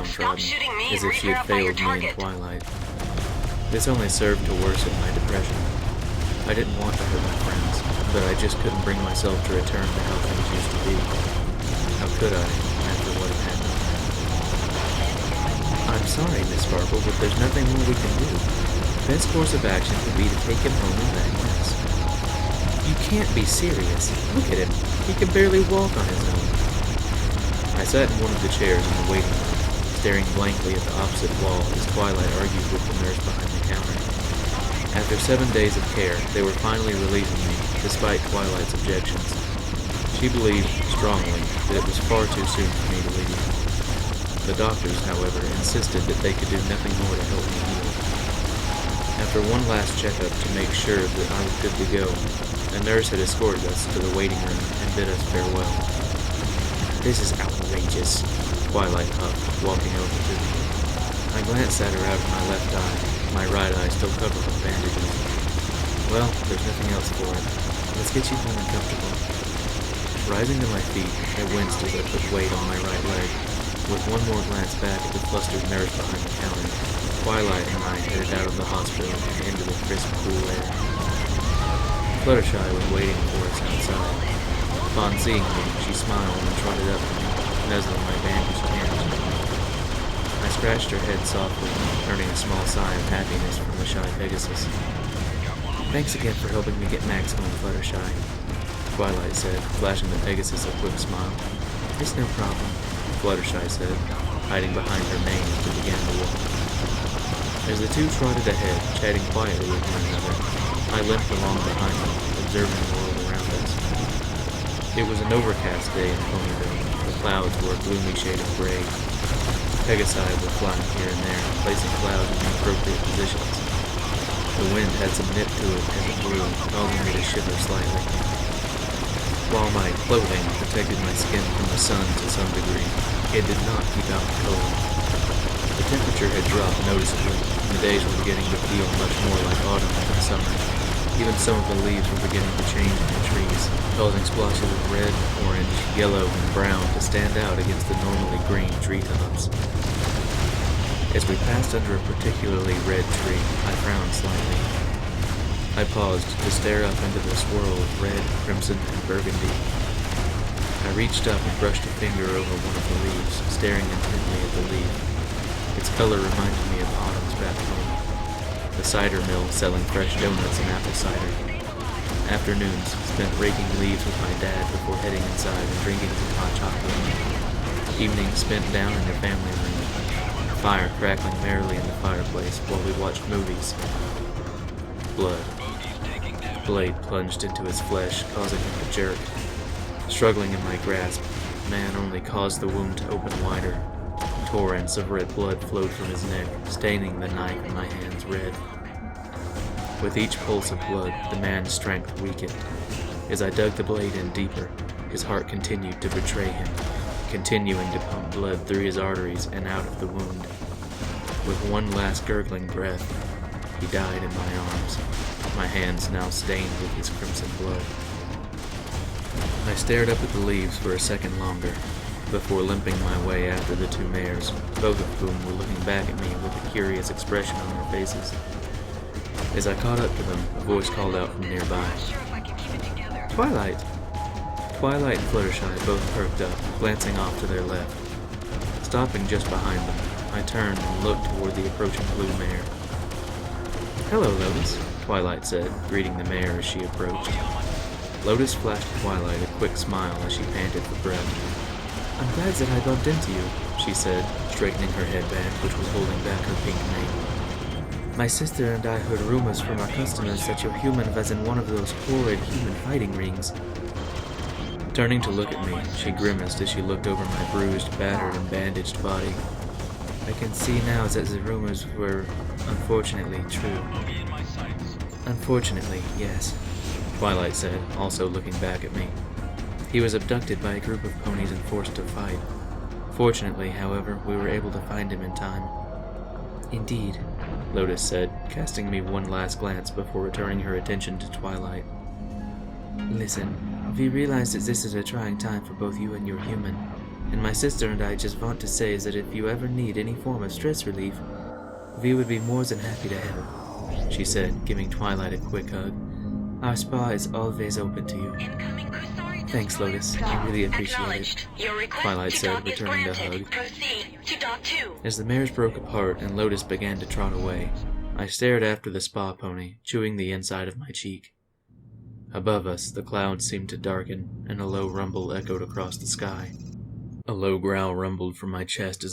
downtrodden, as if she had failed me in Twilight. This only served to worsen my depression. I didn't want to hurt my friends, but I just couldn't bring myself to return to how things used to be. How could I, after what had happened? I'm sorry, Miss Sparkle, but there's nothing more we can do. The best course of action would be to take him home and bag mask. You can't be serious. Look at him. He can barely walk on his own. I sat in one of the chairs in the waiting room, staring blankly at the opposite wall as Twilight argued with the nurse behind the counter. After 7 days of care, they were finally releasing me, despite Twilight's objections. She believed, strongly, that it was far too soon for me to leave. The doctors, however, insisted that they could do nothing more to help me heal. After one last checkup to make sure that I was good to go, a nurse had escorted us to the waiting room and bid us farewell. This is outrageous, Twilight huffed, walking over to me. I glanced at her out of my left eye, my right eye still covered with bandages. Well, there's nothing else for it. Let's get you home and comfortable. Rising to my feet, I winced as I put weight on my right leg. With one more glance back at the flustered nurse behind the counter, Twilight and I headed out of the hospital and into the crisp, cool air. Fluttershy was waiting for us outside. Upon seeing me, she smiled and trotted up to me, nuzzling my bandaged hands. I scratched her head softly, earning a small sigh of happiness from the shy Pegasus. Thanks again for helping me get Max home, Fluttershy, Twilight said, flashing the Pegasus a quick smile. It's no problem, Fluttershy said, hiding behind her mane as we began to walk. As the two trotted ahead, chatting quietly with one another, I limped along behind them, observing the world around us. It was an overcast day in Ponyville. The clouds were a gloomy shade of gray. Pegasi were flying here and there, placing clouds in the appropriate positions. The wind had some nip to it as it blew, causing me to shiver slightly. While my clothing protected my skin from the sun to some degree, it did not keep out the cold. The temperature had dropped noticeably, and the days were beginning to feel much more like autumn than summer. Even some of the leaves were beginning to change in the trees, causing splotches of red, orange, yellow, and brown to stand out against the normally green treetops. As we passed under a particularly red tree, I frowned slightly. I paused to stare up into the swirl of red, crimson, and burgundy. I reached up and brushed a finger over one of the leaves, staring intently at the leaf. Its color reminded me of autumn's back home. The cider mill selling fresh donuts and apple cider. Afternoons spent raking leaves with my dad before heading inside and drinking some hot chocolate. Evenings spent down in the family room. A fire crackling merrily in the fireplace while we watched movies. Blood. The blade plunged into his flesh, causing him to jerk. Struggling in my grasp, man only caused the wound to open wider. Torrents of red blood flowed from his neck, staining the knife in my hands red. With each pulse of blood, the man's strength weakened. As I dug the blade in deeper, his heart continued to betray him, continuing to pump blood through his arteries and out of the wound. With one last gurgling breath, he died in my arms, my hands now stained with his crimson blood. I stared up at the leaves for a second longer, before limping my way after the two mares, both of whom were looking back at me with a curious expression on their faces. As I caught up to them, a voice called out from nearby. Twilight! Twilight and Fluttershy both perked up, glancing off to their left. Stopping just behind them, I turned and looked toward the approaching blue mare. Hello, Lotus, Twilight said, greeting the mare as she approached. Lotus flashed Twilight a quick smile as she panted for breath. I'm glad that I bumped into you, she said, straightening her headband, which was holding back her pink mane. My sister and I heard rumors from our customers that your human was in one of those horrid human fighting rings. Turning to look at me, she grimaced as she looked over my bruised, battered, and bandaged body. I can see now that the rumors were, unfortunately, true. Unfortunately, yes, Twilight said, also looking back at me. He was abducted by a group of ponies and forced to fight. Fortunately, however, we were able to find him in time. Indeed, Lotus said, casting me one last glance before returning her attention to Twilight. Listen, we realize that this is a trying time for both you and your human. And my sister and I just want to say is that if you ever need any form of stress relief, we would be more than happy to help," she said, giving Twilight a quick hug. "Our spa is always open to you." "Thanks, Lotus. I really appreciate it," Twilight said, returning the hug. As the mares broke apart and Lotus began to trot away, I stared after the spa pony, chewing the inside of my cheek. Above us, the clouds seemed to darken, and a low rumble echoed across the sky. A low growl rumbled from my chest as